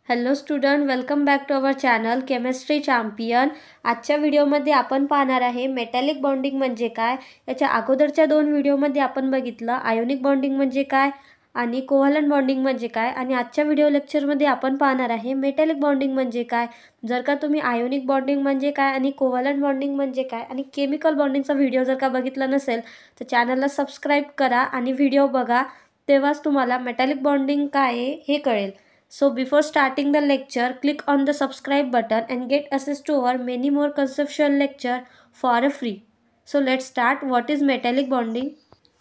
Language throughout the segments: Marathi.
Hello student, welcome back to our channel chemistry champion. आजच्या व्हिडिओमध्ये आपण पाहणार आहे मेटॅलिक बॉन्डिंग म्हणजे काय। याच्या अगोदरच्या दोन व्हिडिओमध्ये आपण बघितलं आयोनिक बॉन्डिंग म्हणजे काय आणि कोव्हॅलंट बॉन्डिंग म्हणजे काय, आणि आजच्या व्हिडिओ लेक्चरमध्ये आपण पाहणार आहे मेटॅलिक बॉन्डिंग म्हणजे काय। जर का तुम्ही आयोनिक बॉन्डिंग म्हणजे काय आणि कोव्हॅलंट बॉन्डिंग म्हणजे काय आणि केमिकल बॉन्डिंगचा व्हिडिओ जर का बघितला नसेल तर चॅनलला सबस्क्राईब करा आणि व्हिडिओ बघा, तेव्हाच तुम्हाला मेटॅलिक बॉन्डिंग काय आहे हे कळेल। So before starting the lecture, click on the subscribe button and get access to our many more conceptual lecture for a free. So let's start. What is metallic bonding?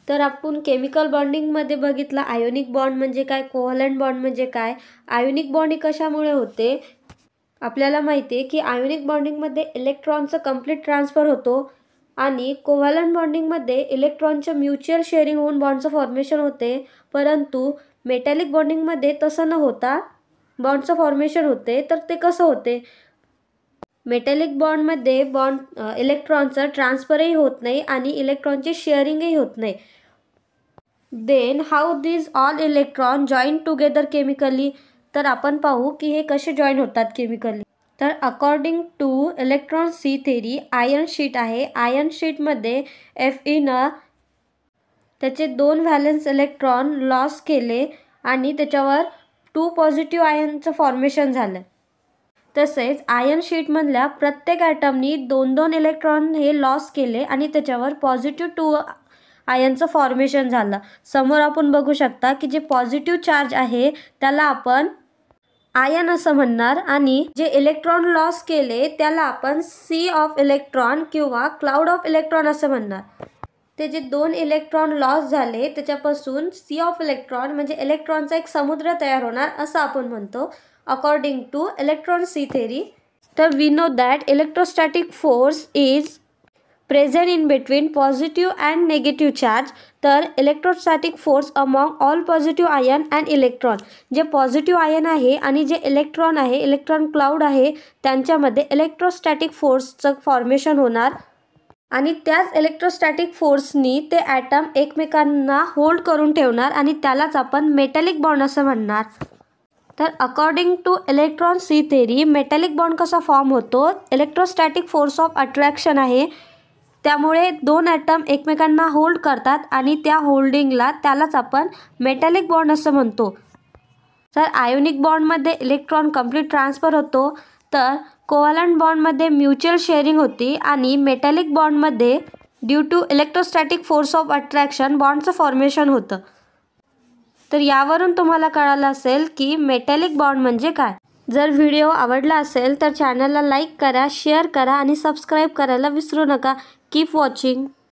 तर आपण केमिकल बॉन्डिंगमध्ये बघितलं आयोनिक बॉन्ड म्हणजे काय, कोव्हॅलंट बॉन्ड म्हणजे काय। आयोनिक बॉन्ड कशामुळे होते, आपल्याला माहिती आहे की आयोनिक बॉन्डिंगमध्ये इलेक्ट्रॉनचं कंप्लीट ट्रान्सफर होतो आणि कोव्हॅलंट बॉन्डिंगमध्ये इलेक्ट्रॉनचं म्युच्युअल शेअरिंग होऊन बॉन्डचं फॉर्मेशन होते। परंतु मेटॅलिक बॉन्डिंगमध्ये तसं न होता बॉन्डचं फॉर्मेशन होते। तर ते कसं होते, मेटॅलिक बॉन्डमध्ये इलेक्ट्रॉनचं ट्रान्सफरही होत नाही आणि इलेक्ट्रॉनची शेअरिंगही होत नाही। Then how this all electron join together chemically, तर आपण पाहू की हे कसे जॉईन होतात केमिकली। तर according to electron sea theory, iron sheet आहे, आयर्न शीटमध्ये Fe न त्याचे 2 व्हॅलेन्स इलेक्ट्रॉन लॉस केले आणि त्याच्यावर 2 पॉझिटिव्ह आयनचं फॉर्मेशन झालं। तसेच आयर्न शीटमधल्या प्रत्येक ॲटमनी 2-2 इलेक्ट्रॉन हे लॉस केले आणि त्याच्यावर पॉझिटिव्ह 2 आयनचं फॉर्मेशन झालं। समोर आपण बघू शकता की जे पॉझिटिव्ह चार्ज आहे त्याला आपण आयन असं म्हणणार आणि जे इलेक्ट्रॉन लॉस केले त्याला आपण सी ऑफ इलेक्ट्रॉन किंवा क्लाउड ऑफ इलेक्ट्रॉन असं म्हणणार। ते जे 2 इलेक्ट्रॉन लॉस झाले त्याच्यापासून सी ऑफ इलेक्ट्रॉन म्हणजे इलेक्ट्रॉनचा एक समुद्र तयार होणार असं आपण म्हणतो according to electron sea theory. तर we know that electrostatic force is present in between positive and negative charge. तर electrostatic force among all positive ion and electron, जे पॉझिटिव्ह आयन आहे आणि जे इलेक्ट्रॉन आहे, इलेक्ट्रॉन क्लाउड आहे, त्यांच्यामध्ये इलेक्ट्रोस्टॅटिक फोर्सचं फॉर्मेशन होणार आणि त्याच इलेक्ट्रोस्टॅटिक फोर्सनी ते ॲटम एकमेकांना होल्ड करून ठेवणार आणि त्यालाच आपण मेटॅलिक बॉन्ड असं म्हणणार। तर according to electron sea theory metallic bond कसा फॉर्म होतो, इलेक्ट्रोस्टॅटिक फोर्स ऑफ अट्रॅक्शन आहे, त्यामुळे 2 ॲटम एकमेकांना होल्ड करतात आणि त्या होल्डिंगला त्यालाच आपण मेटॅलिक बॉन्ड असं म्हणतो। तर आयोनिक बॉन्डमध्ये इलेक्ट्रॉन कंप्लीट ट्रान्सफर होतो, तर कोव्हॅलंट बॉन्डमध्ये म्युच्युअल शेअरिंग होती आणि मेटॅलिक बॉन्डमध्ये due to electrostatic force of attraction बॉन्डचं फॉर्मेशन होतं। तर यावरून तुम्हाला कळालं असेल की मेटॅलिक बॉन्ड म्हणजे काय। जर व्हिडिओ आवडला असेल तर चॅनलला लाईक करा, शेअर करा आणि सबस्क्राईब करायला विसरू नका। Keep watching.